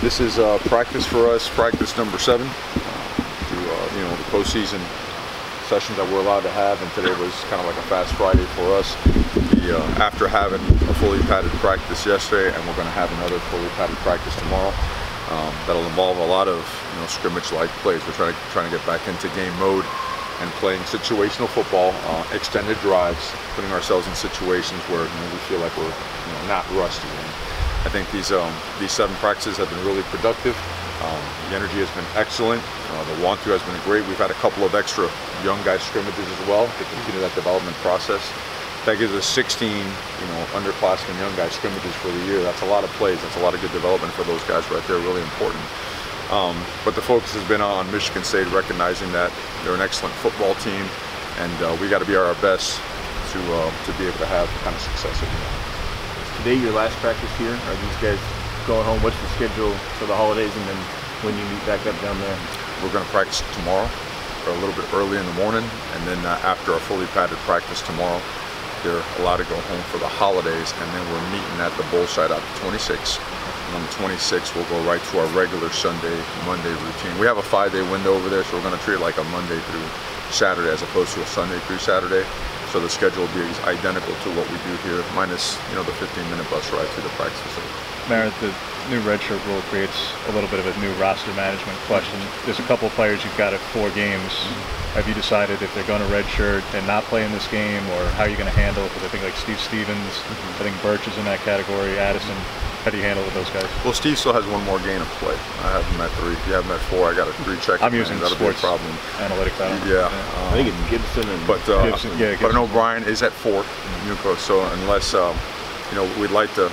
This is practice for us, practice number 7 through the postseason sessions that we're allowed to have, and today was kind of like a fast Friday for us. After having a fully padded practice yesterday, and we're going to have another fully padded practice tomorrow. That'll involve a lot of scrimmage-like plays. We're trying to get back into game mode and playing situational football, extended drives, putting ourselves in situations where we feel like we're not rusty. And I think these 7 practices have been really productive. The energy has been excellent. The want-to has been great. We've had a couple of extra young guy scrimmages as well to continue that development process. That gives us 16, underclassmen, young guy scrimmages for the year. That's a lot of plays. That's a lot of good development for those guys right there. Really important. But the focus has been on Michigan State, recognizing that they're an excellent football team, and we got to be our best to be able to have the kind of success that we want. Today, your last practice here. Are these guys going home? What's the schedule for the holidays, and then when you meet back up down there? We're going to practice tomorrow, or a little bit early in the morning, and then after a fully padded practice tomorrow, they're allowed to go home for the holidays, and then we're meeting at the bowl site out the 26th. And on the 26th, we'll go right to our regular Monday routine. We have a 5-day window over there, so we're going to treat it like a Monday through Saturday as opposed to a Sunday through Saturday. So the schedule will be identical to what we do here, minus the 15-minute bus ride to the practice facility. Mario, the new redshirt rule creates a little bit of a new roster management question. There's a couple of players you've got at 4 games. Have you decided if they're going to redshirt and not play in this game, or how are you going to handle it? Because I think like Steve Stevens, I think Birch is in that category, Addison. How do you handle with those guys? Well, Steve still has 1 more game to play. I have him at 3. If you have him at 4, I got a 3 check. I'm using that'll sports be a problem. Analytics. Yeah. I think it's Gibson and Gibson. Yeah, But I know Brian is at 4, Nuco. So unless we'd like to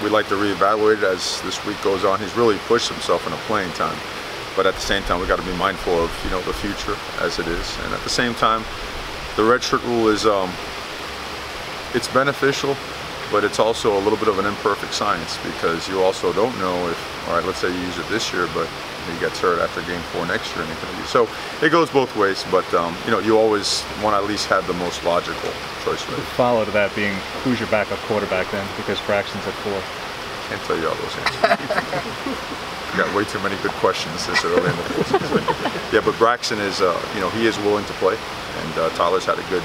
reevaluate it as this week goes on. He's really pushed himself into playing time. But at the same time, we got to be mindful of the future as it is. And at the same time, the redshirt rule is it's beneficial, but it's also a little bit of an imperfect science, because you also don't know if, all right, let's say you use it this year, but he gets hurt after game 4 next year, and so it goes both ways. But you always want to at least have the most logical choice with it. Follow to that being, who's your backup quarterback then? Because Braxton's at 4. Can't tell you all those answers. You got way too many good questions this early in the season. Yeah, but Braxton is, he is willing to play, and Tyler's had a good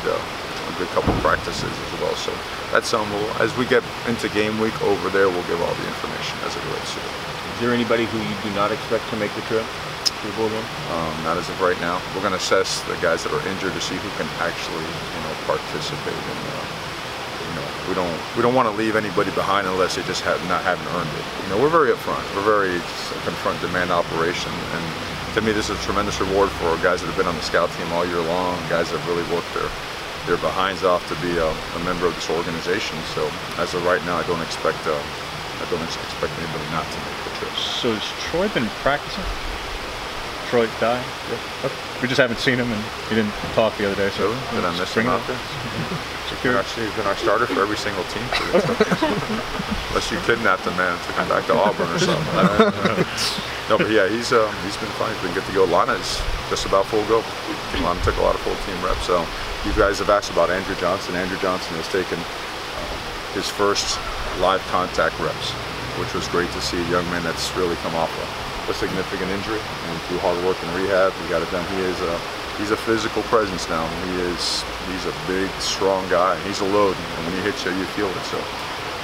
couple practices as well. So that's as we get into game week over there, we'll give all the information as it relates to it. Is there anybody who you do not expect to make the trip to the bowl game? Not as of right now. We're going to assess the guys that are injured to see who can actually, participate. And we don't want to leave anybody behind unless they just haven't earned it. We're very upfront. We're very confront demand operation, and to me, this is a tremendous reward for guys that have been on the scout team all year long, guys that have really worked their behinds off to be a member of this organization. So as of right now, I don't expect anybody not to make the trip. So has Troy been practicing? Troy Dye? Yeah. Okay. We just haven't seen him, and he didn't talk the other day. So really? Did I miss him out there? He's been our starter for every single team. Unless you kidnapped him, man, and took him back to Auburn or something. No, but yeah, he's been fine. He's been good to go. Lana's just about full go. Lana took a lot of full team reps. So you guys have asked about Andrew Johnson. Andrew Johnson has taken his first live contact reps, which was great to see. A young man that's really come off a significant injury, and through hard work and rehab, he got it done. He's a physical presence now. He's a big, strong guy. He's a load, and when he hits you, you feel it. So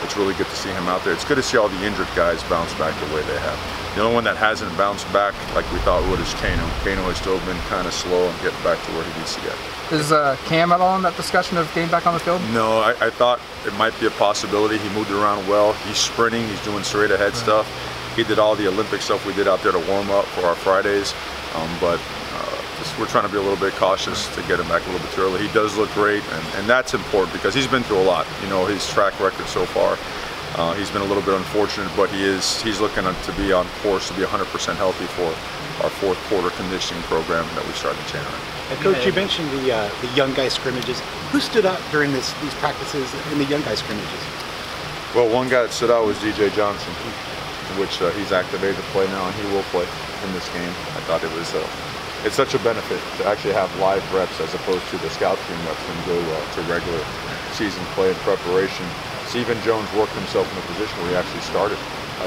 it's really good to see him out there. It's good to see all the injured guys bounce back the way they have. The only one that hasn't bounced back like we thought would is Kano. Kano has still been kind of slow and getting back to where he needs to get. Is Cam at all in that discussion of getting back on the field? No, I thought it might be a possibility. He moved around well. He's sprinting. He's doing straight ahead stuff. He did all the Olympic stuff we did out there to warm up for our Fridays, but we're trying to be a little bit cautious to get him back a little bit too early. He does look great, and that's important because he's been through a lot. His track record so far, he's been a little bit unfortunate, but he's looking to be on course to be 100% healthy for our 4th quarter conditioning program that we started in January. And Coach, you mentioned the young guy scrimmages. Who stood out during these practices in the young guy scrimmages? Well, one guy that stood out was DJ Johnson, which he's activated to play now, and he will play in this game. I thought it's such a benefit to actually have live reps as opposed to the scout team reps and go to regular season play and preparation. Stephen Jones worked himself in a position where he actually started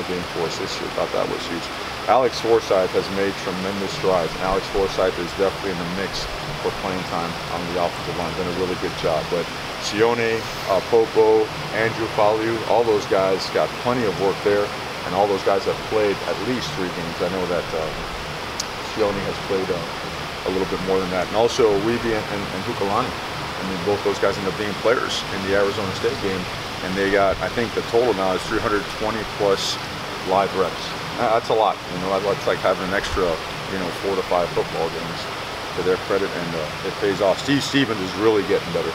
game for us this year. Thought that was huge. Alex Forsythe has made tremendous strides, and Alex Forsythe is definitely in the mix for playing time on the offensive line. Done a really good job. But Sione, Popo, Andrew Faliu, all those guys got plenty of work there, and all those guys have played at least 3 games. I know that Sione has played a little bit more than that. And also Weeby and Hukalani. I mean, both those guys ended up being players in the Arizona State game, and they got, I think the total now is 320 plus live reps. That's a lot, you know. That's like having an extra, 4 to 5 football games to their credit, and it pays off. Steve Stevens is really getting better,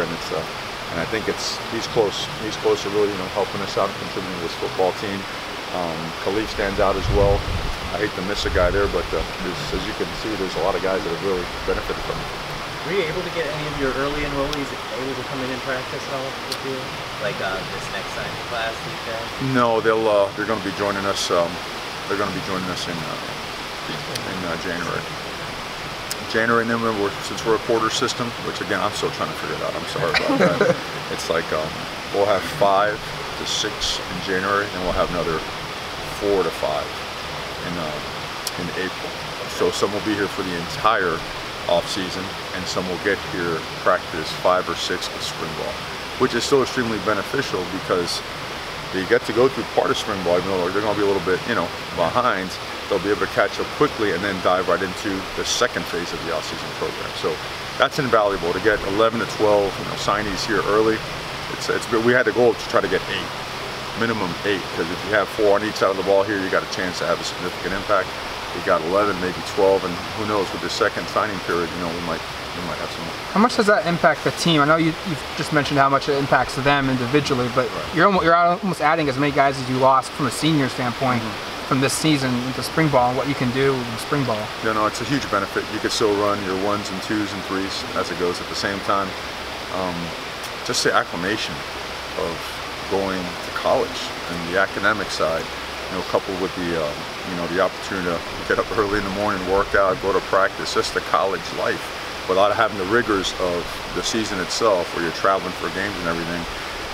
and it's and I think he's close to really helping us out and contributing to this football team. Khalif stands out as well. I hate to miss a guy there, but as you can see, there's a lot of guys that have really benefited from it. Were you able to get any of your early enrollees able to come in and practice at all with you? Like this next signing class, these guys? No, they're going to be joining us. They're going to be joining us in January. January, and then since we're a quarter system, which again I'm still trying to figure it out. I'm sorry about that. It's like we'll have 5 to 6 in January, and we'll have another 4 to 5 in April. So some will be here for the entire off season, and some will get here practice 5 or 6 of spring ball, which is still extremely beneficial because they get to go through part of spring ball, even though they're going to be a little bit, behind. They'll be able to catch up quickly and then dive right into the second phase of the off-season program. So that's invaluable to get 11 to 12 signees here early. We had the goal to try to get 8, minimum 8, because if you have 4 on each side of the ball here, you got a chance to have a significant impact. We got 11, maybe 12, and who knows, with the second signing period, we might have some more. How much does that impact the team? I know you've just mentioned how much it impacts them individually, but you're almost adding as many guys as you lost from a senior standpoint from this season into spring ball and what you can do in spring ball. No, it's a huge benefit. You could still run your 1s and 2s and 3s as it goes at the same time. Just the acclimation of going to college and the academic side, coupled with the the opportunity to get up early in the morning, work out, go to practice, just the college life, without having the rigors of the season itself, where you're traveling for games and everything.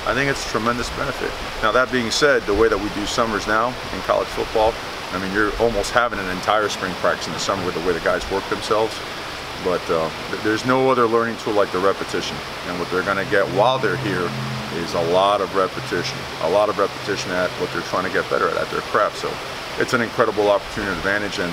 I think it's a tremendous benefit. Now that being said, the way that we do summers now in college football, I mean, you're almost having an entire spring practice in the summer with the way the guys work themselves. But there's no other learning tool like the repetition. And what they're going to get while they're here is a lot of repetition at what they're trying to get better at their craft. So it's an incredible opportunity and advantage, and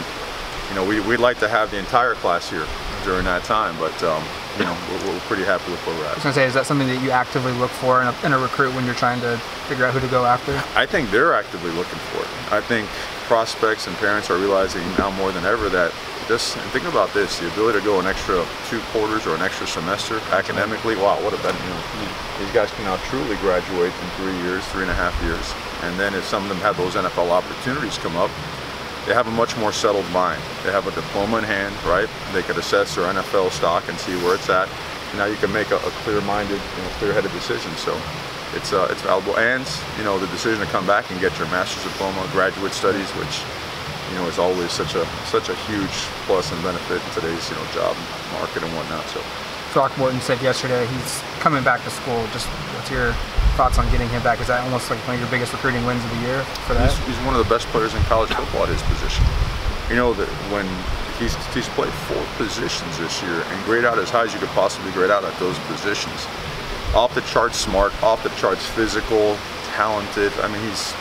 we'd like to have the entire class here during that time, but we're pretty happy with where we're at. I was going to say, is that something that you actively look for in a recruit when you're trying to figure out who to go after? I think they're actively looking for it. I think prospects and parents are realizing now more than ever that and think about this, the ability to go an extra 2 quarters or an extra semester academically, wow, what a benefit. These guys can now truly graduate in 3 years, 3.5 years. And then if some of them have those NFL opportunities come up, they have a much more settled mind. They have a diploma in hand, right? They could assess their NFL stock and see where it's at. And now you can make a clear-minded, clear-headed decision. So it's valuable. And, the decision to come back and get your master's diploma, graduate studies, which is always such a huge plus and benefit in today's job market and whatnot. So Throckmorton said yesterday he's coming back to school. Just what's your thoughts on getting him back? Is that almost like one of your biggest recruiting wins of the year for that? He's one of the best players in college football at his position. That when he's played 4 positions this year and grade out as high as you could possibly grade out at those positions. Off the charts smart, off the charts physical, talented. I mean, he's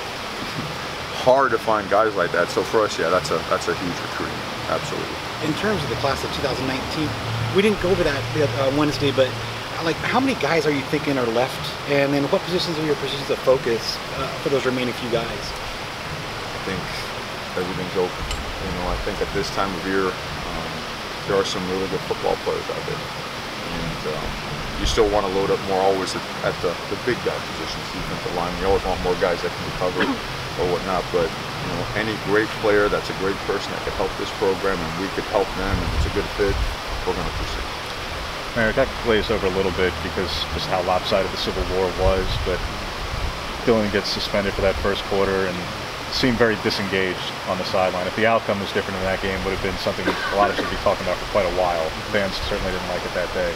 hard to find guys like that. So for us, yeah, that's a huge recruiting, absolutely. In terms of the class of 2019, we didn't go over that Wednesday, but like, how many guys are you thinking are left, and then what positions are your positions of focus for those remaining few guys? I think everything's open. I think at this time of year, there are some really good football players out there, and you still want to load up more always at the big guy positions, defensive line. You always want more guys that can be covered or whatnot, but any great player that's a great person that could help this program and we could help them and it's a good fit, we're going to pursue. Mario, that glazed over a little bit because just how lopsided the Civil War was, but Dylan gets suspended for that first quarter and seemed very disengaged on the sideline. If the outcome was different in that game, would have been something a lot of us would be talking about for quite a while. Fans certainly didn't like it that day.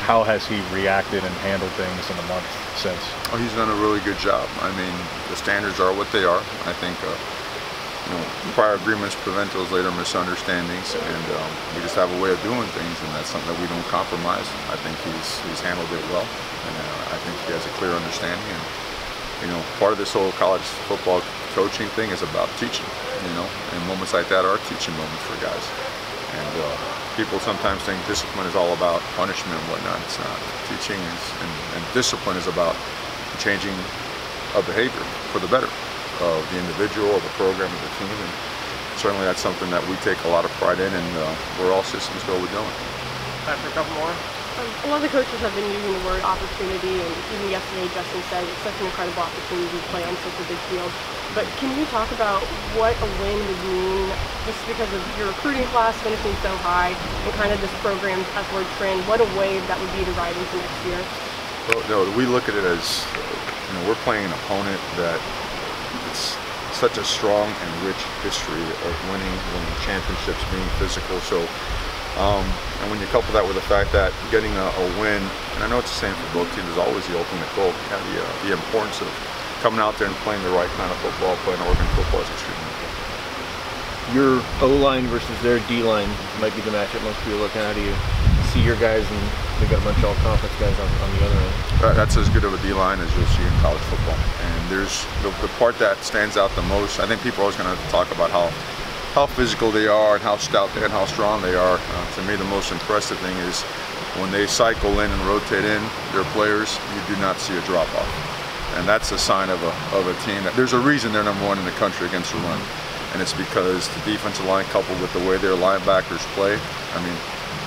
how has he reacted and handled things in the month since? Oh, he's done a really good job. I mean, the standards are what they are. I think prior agreements prevent those later misunderstandings, and we just have a way of doing things, and that's something that we don't compromise. I think he's handled it well, and I think he has a clear understanding. And part of this whole college football coaching thing is about teaching. And moments like that are teaching moments for guys. And people sometimes think discipline is all about punishment and whatnot. It's not. Teaching and discipline is about changing a behavior for the better of the individual, of the program, of the team, and certainly that's something that we take a lot of pride in, and we're all systems go with doing. Time for a couple more. A lot of the coaches have been using the word opportunity, and even yesterday Justin said it's such an incredible opportunity to play on such a big field. But can you talk about what a win would mean, just because of your recruiting class finishing so high and kind of this program's upward trend? What a wave that would be to ride into next year. Well, no, we look at it as we're playing an opponent that it's such a strong and rich history of winning championships, being physical. So, and when you couple that with the fact that getting a win, and I know it's the same for both teams, is always the ultimate goal. The importance of coming out there and playing the right kind of football, playing Oregon football is extremely important. Your O-line versus their D-line might be the matchup most people look at. How do you see your guys, and they got a bunch of all-conference guys on the other end? That's as good of a D-line as you'll see in college football. And there's the part that stands out the most. I think people are always going to talk about how physical they are and how stout and how strong they are. To me, the most impressive thing is when they cycle in and rotate in their players, you do not see a drop-off. And that's a sign of a team that there's a reason they're #1 in the country against the run. And it's because the defensive line, coupled with the way their linebackers play, I mean,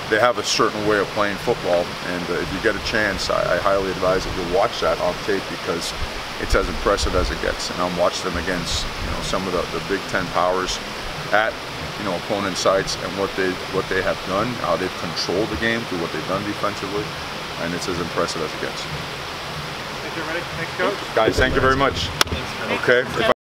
they have a certain way of playing football, and if you get a chance, I highly advise that you watch that on tape, because it's as impressive as it gets. And I'm watching them against some of the Big Ten powers at opponent sites, and what they have done, how they've controlled the game through what they've done defensively, and it's as impressive as it gets. Think you're ready? Thanks, Coach. Guys, thank you very much. Okay.